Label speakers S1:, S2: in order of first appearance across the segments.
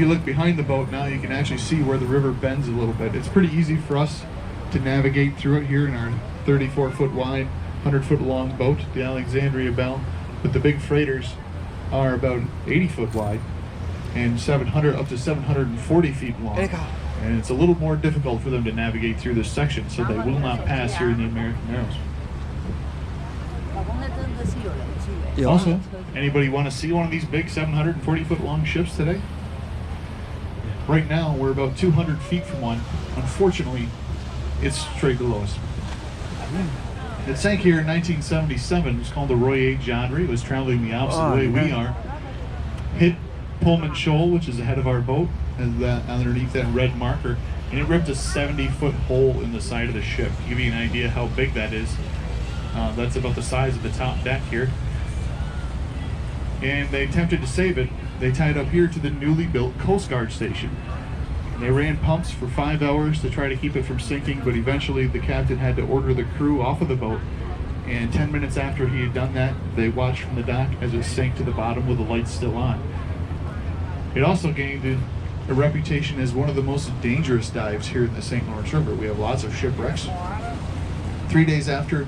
S1: If you look behind the boat now, you can actually see where the river bends a little bit. It's pretty easy for us to navigate through it here in our 34-foot wide, 100-foot long boat, the Alexandria Belle. But the big freighters are about 80-foot wide and 700 up to 740 feet long. And it's a little more difficult for them to navigate through this section, so they will not pass here in the American Narrows. Also, anybody want to see one of these big 740-foot long ships today? Right now, we're about 200 feet from one. Unfortunately, it's straight below us. It sank here in 1977. It's called the Roy A. Jodrey. It was traveling the opposite way we are. Hit Pullman Shoal, which is ahead of our boat, and underneath that red marker, and it ripped a 70-foot hole in the side of the ship. To give you an idea how big that is, that's about the size of the top deck here. And they attempted to save it. They tied up here to the newly built Coast Guard station. And they ran pumps for 5 hours to try to keep it from sinking, but eventually the captain had to order the crew off of the boat. And 10 minutes after he had done that, they watched from the dock as it sank to the bottom with the lights still on. It also gained a reputation as one of the most dangerous dives here in the St. Lawrence River. We have lots of shipwrecks. 3 days after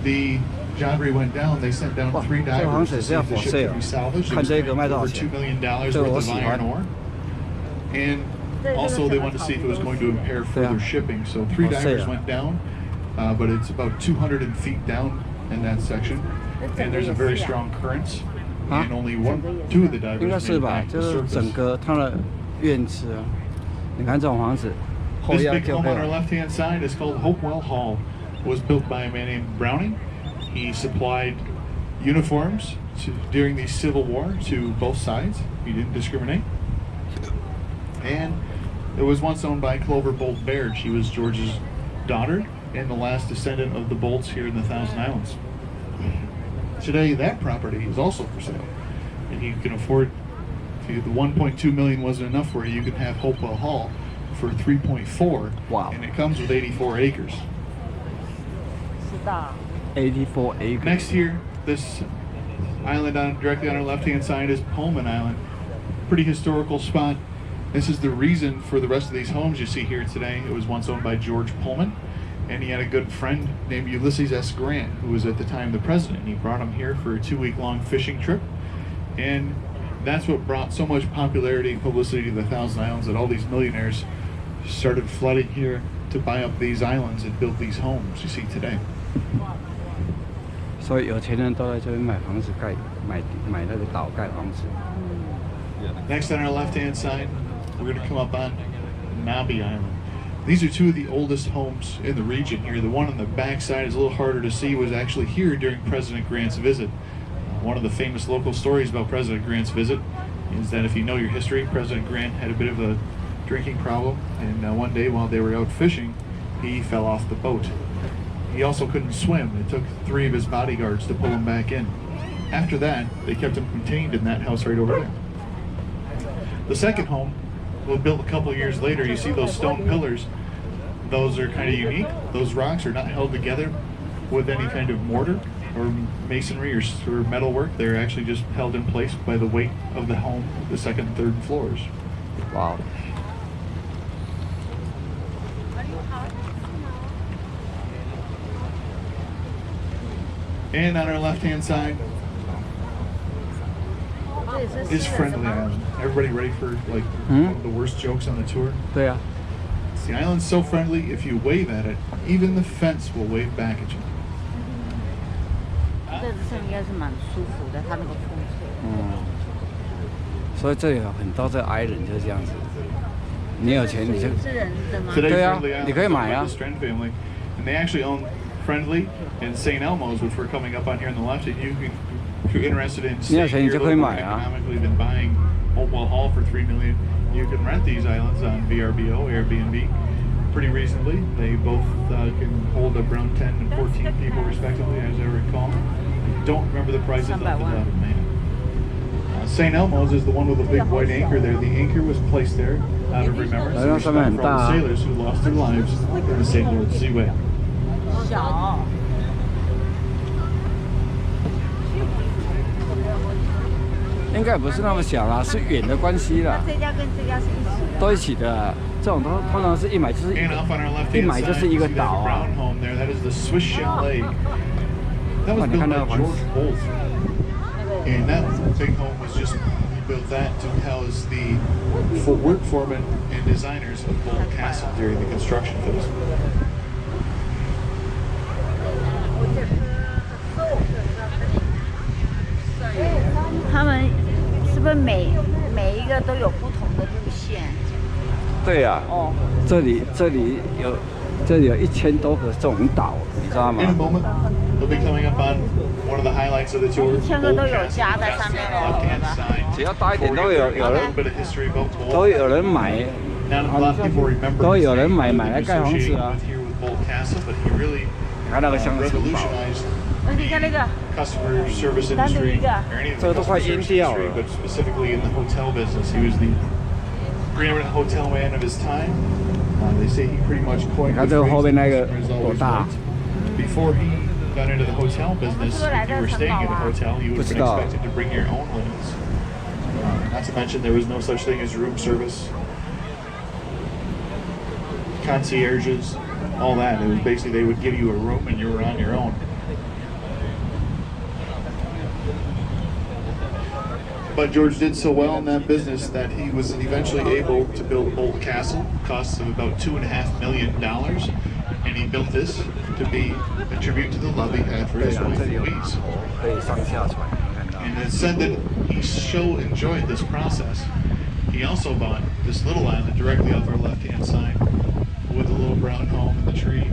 S1: the Jodrey went down, they sent down 3 divers to see if the ship could be salvaged. It was over $2 million worth of iron ore. And also they wanted to see if it was going to impair further shipping. So 3 divers went down, but it's about 200 feet down in that section. And there's a very strong current. And only 2 of the divers made it back to the surface. This big home on our left-hand side is called Hopewell Hall. It was built by a man named Browning. He supplied uniforms during the Civil War to both sides. He didn't discriminate. And it was once owned by Clover Bolt Baird. She was George's daughter and the last descendant of the Bolts here in the Thousand Islands. Today, that property is also for sale. And you can afford, if the $1.2 million wasn't enough for you, you can have Hopewell Hall for $3.4.
S2: Wow.
S1: And it comes with 84 acres.
S2: 84 acres.
S1: Next here, this island directly on our left-hand side is Pullman Island. Pretty historical spot. This is the reason for the rest of these homes you see here today. It was once owned by George Pullman, and he had a good friend named Ulysses S. Grant, who was at the time the president. He brought him here for a 2-week-long fishing trip, and that's what brought so much popularity and publicity to the Thousand Islands that all these millionaires started flooding here to buy up these islands and build these homes you see today.
S2: 所以有钱人都来这边买房子买那个岛盖房子。
S1: Next on our left-hand side, we're going to come up on Nobby Island. These are 2 of the oldest homes in the region here. The one on the back side is a little harder to see, was actually here during President Grant's visit. One of the famous local stories about President Grant's visit is that if you know your history, President Grant had a bit of a drinking problem, and one day while they were out fishing, he fell off the boat. He also couldn't swim. It took 3 of his bodyguards to pull him back in. After that, they kept him contained in that house right over there. The second home was built a couple years later. You see those stone pillars. Those are kind of unique. Those rocks are not held together with any kind of mortar or masonry or metal work. They're actually just held in place by the weight of the home, the second and third floors.
S2: Wow.
S1: And on our left-hand side is Friendly Island. Everybody ready for like one of the worst jokes on the tour?
S2: Yeah.
S1: The island's so friendly, if you wave at it, even the fence will wave back at you.
S3: 这次应该是蛮舒服的，它那个风吹。
S2: 所以这里很多这 island 就是这样子。你有钱你就。
S3: 是人的吗？Today,
S2: 对啊，
S1: Friendly Island
S2: 你可以买啊。
S1: is owned by the Strand family, and they actually own Friendly and St. Elmo's, which we're coming up on here on the left. And you can, if you're interested in staying here a little more economically than buying Hopewell Hall for $3 million, you can rent these islands on VRBO, Airbnb, pretty reasonably. They both can hold up around 10 and 14 people respectively, as I recall. I don't remember the prices off the top of my head. St. Elmo's is the one with the big white anchor there. The anchor was placed there out of remembrance and respect for all the sailors who lost their lives in the St. Lawrence Seaway.
S3: 小
S2: 应该不是那么小啦，是远的关系啦。
S3: 这家跟这家是一起的。
S2: 都一起的，这种通常是一买就是
S1: And off on our
S2: 一
S1: left-hand
S2: 买就
S1: side,
S2: 是一
S1: you
S2: 个
S1: see that
S2: 岛啊。
S1: brown home there. That is the Swiss Chalet. That was built by George Bolt. And that big home was just, he built that to house the work foremen and designers of Bolt Castle during the construction phase.
S3: 他们是不是每一个都有不同的路线？
S2: 对呀、
S3: 哦，
S2: 这里有1000多个这种岛，你知道吗
S1: In？a moment, we'll be coming up on one of the highlights of the tour.
S3: 1000个
S1: Bolt
S3: 都有
S1: Castle.
S3: 家在上面
S1: Left-hand
S3: 哦。
S1: side.
S2: 只要大一点
S1: Before
S2: 都
S1: we
S2: 有
S1: get
S2: 有
S1: a
S2: 人
S1: little bit of history about Bolt.
S2: 都有人买，
S1: Not a lot of people remember
S2: 都
S1: his
S2: 有人
S1: name
S2: 买
S1: other
S2: 买来
S1: than
S2: 盖房子
S1: associated
S2: 啊。
S1: with here with Bolt Castle, but he really
S2: 你看那个像城堡，
S1: revolutionized
S3: 你看那个，
S1: customer service
S3: 单独
S1: industry
S3: 一个。
S1: or any of the
S2: 这个都快
S1: customer
S2: 晕
S1: service
S2: 掉了。
S1: industry, but specifically in the hotel business. He was the preeminent hotel man of his time. They say he pretty much coined
S2: 你看
S1: the
S2: 这个
S1: phrase
S2: 后
S1: that
S2: 面那个
S1: customers
S2: 多
S1: always
S2: 大？
S1: liked. Before he got into the hotel business, if you were staying in a hotel, you would have been expected to bring your own linens. Not to mention there was no such thing as room service, concierges, all that. It was basically they would give you a room and you were on your own. But George did so well in that business that he was eventually able to build Bolt Castle, costs of about $2.5 million, and he built this to be a tribute to the love he had for
S2: 对
S1: his
S2: 啊，
S1: wife
S2: 这里有
S1: Louise.
S2: 可以上下船，你看到。
S1: And it said that he so enjoyed this process. He also bought this little island directly off our left-hand side with a little brown home in the tree.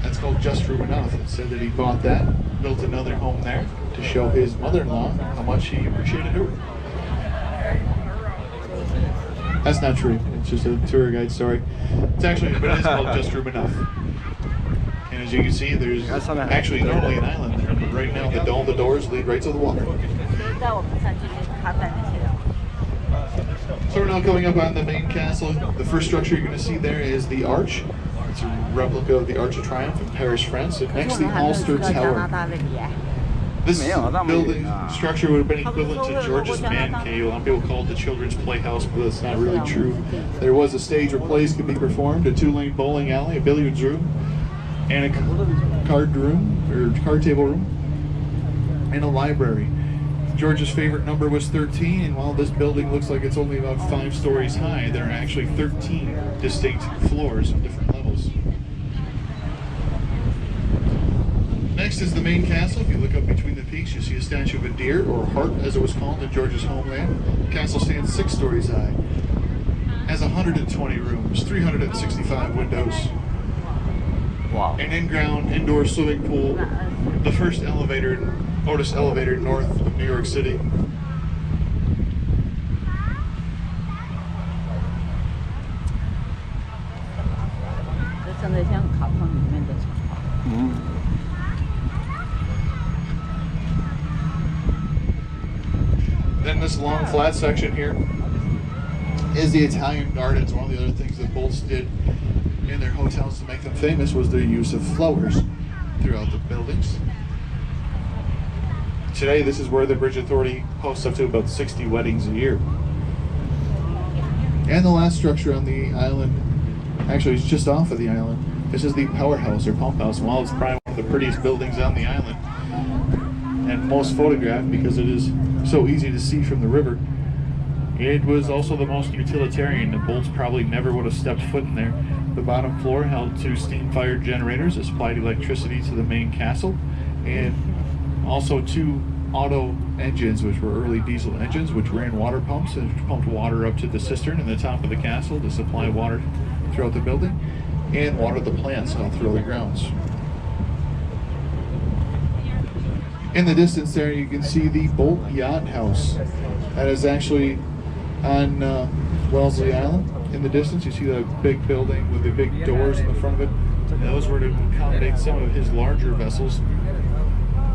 S1: That's called Just Room Enough. It said that he bought that, built another home there to show his mother-in-law how much he appreciated her. That's not true. It's just a tour guide story. It's actually, but it is called Just Room Enough. And as you can see, there's actually normally an island there, but right now all the doors lead right to the water.
S3: 带我们上去看看那些。
S1: So we're now coming up on the main castle. The first structure you're going to see there is the arch. It's a replica of the Arch of Triumph in Paris, France. And next, the Ulster
S3: 加拿
S1: Tower.
S3: 大那里。
S1: This
S2: 没有那么远啊。
S1: building structure would have been equivalent to George's man cave. A lot of people call it the children's playhouse, but that's not really true. There was a stage where plays could be performed, a 2-lane bowling alley, a billiards room, and a card room, or card table room, and a library. George's favorite number was 13, and while this building looks like it's only about 5 stories high, there are actually 13 distinct floors of different levels. Next is the main castle. If you look up between the peaks, you see a statue of a deer, or hart as it was called in George's homeland. The castle stands 6 stories high, has 120 rooms, 365 windows,
S2: Wow.
S1: an in-ground indoor swimming pool, the first Otis elevator north of New York City.
S3: 这真的像卡通里面的城堡。
S2: 嗯。
S1: Then this long flat section here is the Italian gardens. One of the other things that Bolts did in their hotels to make them famous was their use of flowers throughout the buildings. Today, this is where the Bridge Authority hosts up to about 60 weddings a year. And the last structure on the island, actually it's just off of the island, this is the powerhouse or pump house. While it's probably one of the prettiest buildings on the island, and most photographed because it is so easy to see from the river, it was also the most utilitarian. The Bolts probably never would have stepped foot in there. The bottom floor held 2 steam-fired generators that supplied electricity to the main castle, and also 2 auto engines, which were early diesel engines, which ran water pumps and pumped water up to the cistern in the top of the castle to supply water throughout the building and water the plants all throughout the grounds. In the distance there, you can see the Bolt Yacht House. That is actually on Wellesley Island. In the distance, you see the big building with the big doors in the front of it. And those were to accommodate some of his larger vessels.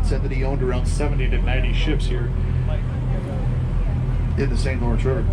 S1: It said that he owned around 70 to 90 ships here in the St. Lawrence River.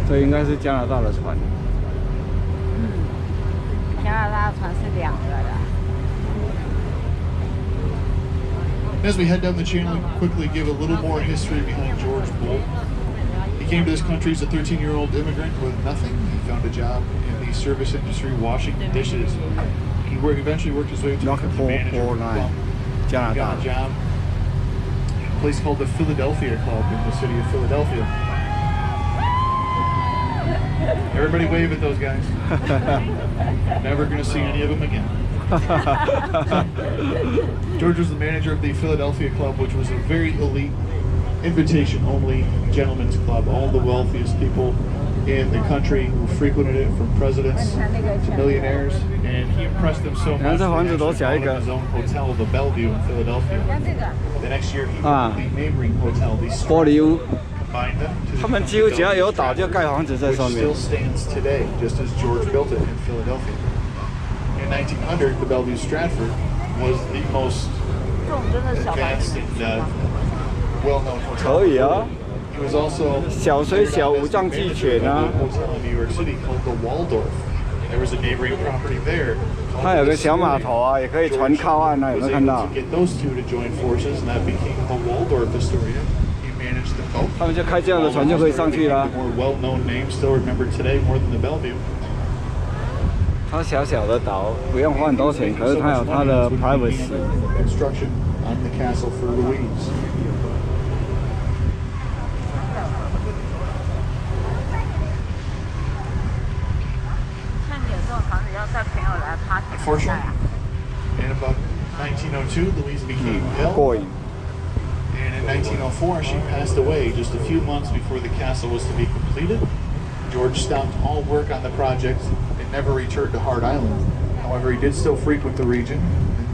S2: 这应该是加拿大的船。
S3: 加拿大船是2个的。
S1: As we head down the channel, quickly give a little more history behind George Bolt. He came to this country as a 13-year-old immigrant with nothing. He found a job in the service industry washing dishes. He eventually worked his way to become the manager of the club. He got a job at a place called the Philadelphia Club in the city of Philadelphia. Everybody wave at those guys. Never going to see any of them again. George was the manager of the Philadelphia Club, which was a very elite, invitation-only gentlemen's club. All the wealthiest people in the country who frequented it, from presidents to millionaires, and he impressed them so much that he actually bought his own hotel, the Bellevue in Philadelphia. The next year, he bought the neighboring hotel, the Stratford, combined them to become the Bellevue, which still stands today, just as George built it in Philadelphia. In 1900, the Bellevue Stratford was the most advanced and well-known hotel. He was also hotel in New York City called the Waldorf. There was a neighboring property there.
S2: 它有个小码头啊，也可以船靠岸啊，有没有看到？
S1: To get those two to join forces, and that became the Waldorf Astoria. He managed the boat.
S2: 他们就开这样的船就可以上去啦。
S1: More well-known names still remembered today more than the Bellevue.
S2: 它小小的岛，不用花很多钱，可是它有它的 privacy。
S1: Construction on the castle for Louise.
S3: 那你有这种房子要带朋友来 party 吗？
S1: Unfortunately, in about 1902, Louise became ill.
S2: 过瘾。
S1: And in 1904, she passed away just a few months before the castle was to be completed. George stopped all work on the project and never returned to Hart Island. However, he did still frequent the region and